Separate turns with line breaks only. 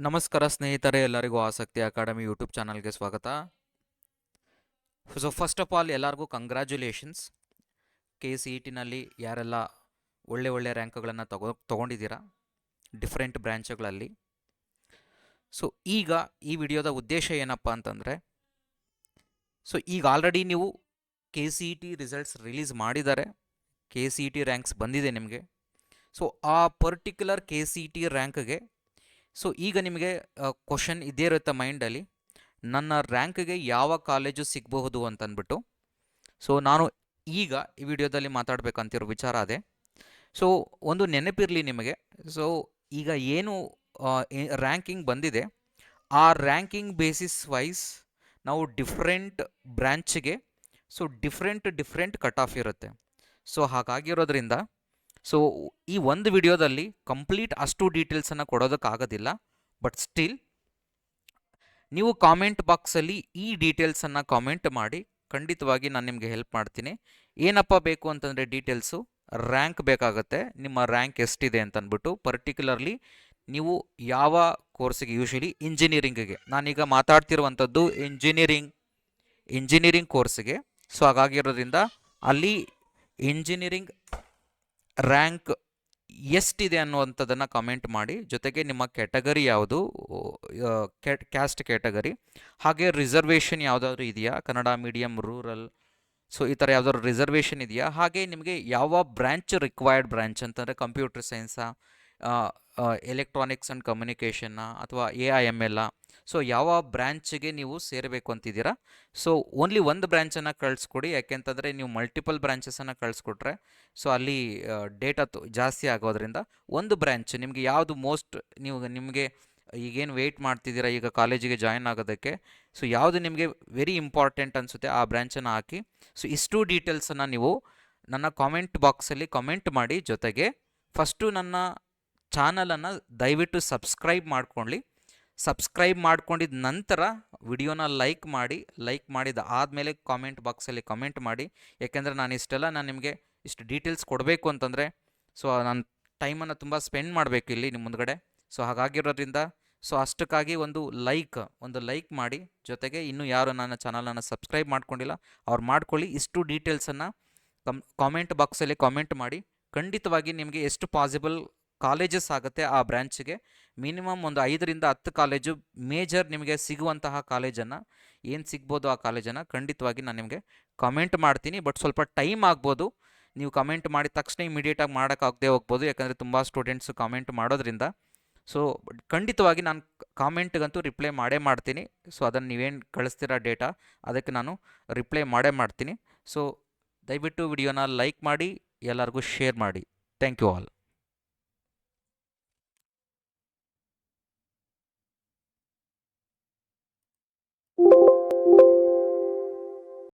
ನಮಸ್ಕಾರ ಸ್ನೇಹಿತರೆ, ಎಲ್ಲರಿಗೂ ಆಸಕ್ತಿ ಅಕಾಡೆಮಿ ಯೂಟ್ಯೂಬ್ ಚಾನಲ್ಗೆ ಸ್ವಾಗತ. ಸೊ ಫಸ್ಟ್ ಆಫ್ ಆಲ್ ಎಲ್ಲರಿಗೂ ಕಂಗ್ರ್ಯಾಚುಲೇಷನ್ಸ್. KCET-ನಲ್ಲಿ ಯಾರೆಲ್ಲ ಒಳ್ಳೆ ರ್ಯಾಂಕ್ಗಳನ್ನು ತೊಗೊಂಡಿದ್ದೀರಾ ಡಿಫ್ರೆಂಟ್ ಬ್ರ್ಯಾಂಚ್ಗಳಲ್ಲಿ. ಸೊ ಈಗ ಈ ವಿಡಿಯೋದ ಉದ್ದೇಶ ಏನಪ್ಪ ಅಂತಂದರೆ, ಸೊ ಈಗ ಆಲ್ರೆಡಿ ನೀವು KCET ರಿಸಲ್ಟ್ಸ್ ರಿಲೀಸ್ ಮಾಡಿದ್ದಾರೆ, KCET ರ್ಯಾಂಕ್ಸ್ ಬಂದಿದೆ ನಿಮಗೆ. ಸೊ ಆ ಪರ್ಟಿಕ್ಯುಲರ್ KCET ರ್ಯಾಂಕ್ಗೆ ಸೊ ಈಗ ನಿಮಗೆ ಕ್ವಶನ್ ಇದೇ ಇರುತ್ತೆ ಮೈಂಡಲ್ಲಿ, ನನ್ನ ರ್ಯಾಂಕ್ಗೆ ಯಾವ ಕಾಲೇಜು ಸಿಗಬಹುದು ಅಂತಂದ್ಬಿಟ್ಟು. ಸೊ ನಾನು ಈಗ ಈ ವಿಡಿಯೋದಲ್ಲಿ ಮಾತಾಡಬೇಕಂತಿರೋ ವಿಚಾರ ಅದೇ. ಸೊ ಒಂದು ನೆನಪಿರಲಿ ನಿಮಗೆ. ಸೊ ಈಗ ಏನು ರ್ಯಾಂಕಿಂಗ್ ಬಂದಿದೆ, ಆ ರ್ಯಾಂಕಿಂಗ್ ಬೇಸಿಸ್ ವೈಸ್ ನಾವು ಡಿಫ್ರೆಂಟ್ ಬ್ರ್ಯಾಂಚ್ಗೆ ಸೊ ಡಿಫ್ರೆಂಟ್ ಕಟ್ ಆಫ್ ಇರುತ್ತೆ. ಸೊ ಹಾಗಾಗಿರೋದ್ರಿಂದ ಸೊ ಈ ಒಂದು ವಿಡಿಯೋದಲ್ಲಿ ಕಂಪ್ಲೀಟ್ ಅಷ್ಟು ಡೀಟೇಲ್ಸನ್ನು ಕೊಡೋದಕ್ಕಾಗೋದಿಲ್ಲ. ಬಟ್ ಸ್ಟಿಲ್ ನೀವು ಕಾಮೆಂಟ್ ಬಾಕ್ಸಲ್ಲಿ ಈ ಡೀಟೇಲ್ಸನ್ನು ಕಾಮೆಂಟ್ ಮಾಡಿ, ಖಂಡಿತವಾಗಿ ನಾನು ನಿಮಗೆ ಹೆಲ್ಪ್ ಮಾಡ್ತೀನಿ. ಏನಪ್ಪ ಬೇಕು ಅಂತಂದರೆ ಡೀಟೇಲ್ಸು, ರ್ಯಾಂಕ್ ಬೇಕಾಗುತ್ತೆ, ನಿಮ್ಮ ರ್ಯಾಂಕ್ ಎಷ್ಟಿದೆ ಅಂತಂದ್ಬಿಟ್ಟು. ಪರ್ಟಿಕ್ಯುಲರ್ಲಿ ನೀವು ಯಾವ ಕೋರ್ಸಿಗೆ, ಯೂಶ್ವಲಿ ಇಂಜಿನಿಯರಿಂಗಿಗೆ ನಾನೀಗ ಮಾತಾಡ್ತಿರುವಂಥದ್ದು ಇಂಜಿನಿಯರಿಂಗ್ ಕೋರ್ಸಿಗೆ. ಸೊ ಹಾಗಾಗಿರೋದ್ರಿಂದ ಅಲ್ಲಿ ಇಂಜಿನಿಯರಿಂಗ್ ರ್ಯಾಂಕ್ ಎಷ್ಟಿದೆ ಅನ್ನುವಂಥದ್ದನ್ನು ಕಮೆಂಟ್ ಮಾಡಿ. ಜೊತೆಗೆ ನಿಮ್ಮ ಕ್ಯಾಟಗರಿ ಯಾವುದು, ಕ್ಯಾಸ್ಟ್ ಕ್ಯಾಟಗರಿ, ಹಾಗೆ ರಿಸರ್ವೇಷನ್ ಯಾವುದಾದ್ರೂ ಇದೆಯಾ, ಕನ್ನಡ ಮೀಡಿಯಮ್, ರೂರಲ್, ಸೊ ಈ ಥರ ಯಾವುದಾದ್ರು ರಿಸರ್ವೇಷನ್ ಇದೆಯಾ, ಹಾಗೆ ನಿಮಗೆ ಯಾವ ಬ್ರ್ಯಾಂಚ್ ರಿಕ್ವೈರ್ಡ್ ಬ್ರ್ಯಾಂಚ್ ಅಂತಂದರೆ ಕಂಪ್ಯೂಟರ್ ಸೈನ್ಸಾ, ಎಲೆಕ್ಟ್ರಾನಿಕ್ಸ್ ಆ್ಯಂಡ್ ಕಮ್ಯುನಿಕೇಷನ್ನ, ಅಥವಾ AIML. ಸೊ ಯಾವ ಬ್ರ್ಯಾಂಚಿಗೆ ನೀವು ಸೇರಬೇಕು ಅಂತಿದ್ದೀರಾ. ಸೊ ಓನ್ಲಿ ಒಂದು ಬ್ರ್ಯಾಂಚನ್ನು ಕಳಿಸ್ಕೊಡಿ, ಯಾಕೆಂತಂದರೆ ನೀವು ಮಲ್ಟಿಪಲ್ ಬ್ರ್ಯಾಂಚಸನ್ನು ಕಳಿಸ್ಕೊಟ್ರೆ ಸೊ ಅಲ್ಲಿ ಡೇಟಾ ಜಾಸ್ತಿ ಆಗೋದ್ರಿಂದ ಒಂದು ಬ್ರ್ಯಾಂಚ್ ನಿಮಗೆ ಯಾವುದು ನಿಮಗೆ ಈಗೇನು ವೆಯ್ಟ್ ಮಾಡ್ತಿದ್ದೀರಾ ಈಗ ಕಾಲೇಜಿಗೆ ಜಾಯ್ನ್ ಆಗೋದಕ್ಕೆ, ಸೊ ಯಾವುದು ನಿಮಗೆ ವೆರಿ ಇಂಪಾರ್ಟೆಂಟ್ ಅನಿಸುತ್ತೆ ಆ ಬ್ರ್ಯಾಂಚನ್ನು ಹಾಕಿ. ಸೊ ಇಷ್ಟು ಡೀಟೇಲ್ಸನ್ನು ನೀವು ನನ್ನ ಕಾಮೆಂಟ್ ಬಾಕ್ಸಲ್ಲಿ ಕಮೆಂಟ್ ಮಾಡಿ. ಜೊತೆಗೆ ಫಸ್ಟು ನನ್ನ ಚಾನಲನ್ನು ದಯವಿಟ್ಟು ಸಬ್ಸ್ಕ್ರೈಬ್ ಮಾಡ್ಕೊಳ್ಳಿ. ಸಬ್ಸ್ಕ್ರೈಬ್ ಮಾಡ್ಕೊಂಡಿದ್ದ ನಂತರ ವಿಡಿಯೋನ ಲೈಕ್ ಮಾಡಿದ ಆದಮೇಲೆ ಕಾಮೆಂಟ್ ಬಾಕ್ಸಲ್ಲಿ ಕಮೆಂಟ್ ಮಾಡಿ. ಯಾಕೆಂದರೆ ನಾನು ನಿಮಗೆ ಇಷ್ಟು ಡೀಟೇಲ್ಸ್ ಕೊಡಬೇಕು ಅಂತಂದರೆ ಸೊ ನಾನು ಟೈಮನ್ನು ತುಂಬ ಸ್ಪೆಂಡ್ ಮಾಡಬೇಕು ಇಲ್ಲಿ ನಿಮ್ಮ ಮುಂದ್ಗಡೆ. ಸೊ ಹಾಗಾಗಿರೋದ್ರಿಂದ ಸೊ ಅಷ್ಟಕ್ಕಾಗಿ ಒಂದು ಲೈಕ್ ಮಾಡಿ. ಜೊತೆಗೆ ಇನ್ನೂ ಯಾರು ನನ್ನ ಚಾನಲನ್ನು ಸಬ್ಸ್ಕ್ರೈಬ್ ಮಾಡ್ಕೊಂಡಿಲ್ಲ ಅವ್ರು ಮಾಡ್ಕೊಳ್ಳಿ. ಇಷ್ಟು ಡೀಟೇಲ್ಸನ್ನು ಕಾಮೆಂಟ್ ಬಾಕ್ಸಲ್ಲಿ ಕಾಮೆಂಟ್ ಮಾಡಿ. ಖಂಡಿತವಾಗಿ ನಿಮಗೆ ಎಷ್ಟು ಪಾಸಿಬಲ್ ಕಾಲೇಜಸ್ ಆಗುತ್ತೆ ಆ ಬ್ರ್ಯಾಂಚಿಗೆ, ಮಿನಿಮಮ್ ಒಂದು 5ರಿಂದ 10 ಕಾಲೇಜು ಮೇಜರ್ ನಿಮಗೆ ಸಿಗುವಂತಹ ಕಾಲೇಜನ್ನು, ಏನು ಸಿಗ್ಬೋದು ಆ ಕಾಲೇಜನ್ನು ಖಂಡಿತವಾಗಿ ನಾನು ನಿಮಗೆ ಕಮೆಂಟ್ ಮಾಡ್ತೀನಿ. ಬಟ್ ಸ್ವಲ್ಪ ಟೈಮ್ ಆಗ್ಬೋದು, ನೀವು ಕಮೆಂಟ್ ಮಾಡಿದ ತಕ್ಷಣ ಇಮಿಡಿಯೇಟಾಗಿ ಮಾಡೋಕ್ಕಾಗದೆ ಹೋಗ್ಬೋದು, ಯಾಕಂದರೆ ತುಂಬ ಸ್ಟೂಡೆಂಟ್ಸು ಕಾಮೆಂಟ್ ಮಾಡೋದ್ರಿಂದ. ಸೊ ಖಂಡಿತವಾಗಿ ನಾನು ಕಾಮೆಂಟ್ಗಂತೂ ರಿಪ್ಲೈ ಮಾಡ್ತೀನಿ. ಸೊ ಅದನ್ನು ನೀವೇನು ಕಳಿಸ್ತೀರಾ ಡೇಟಾ, ಅದಕ್ಕೆ ನಾನು ರಿಪ್ಲೈ ಮಾಡ್ತೀನಿ. ಸೊ ದಯವಿಟ್ಟು ವಿಡಿಯೋನ ಲೈಕ್ ಮಾಡಿ, ಎಲ್ಲರಿಗೂ ಶೇರ್ ಮಾಡಿ. Thank you all.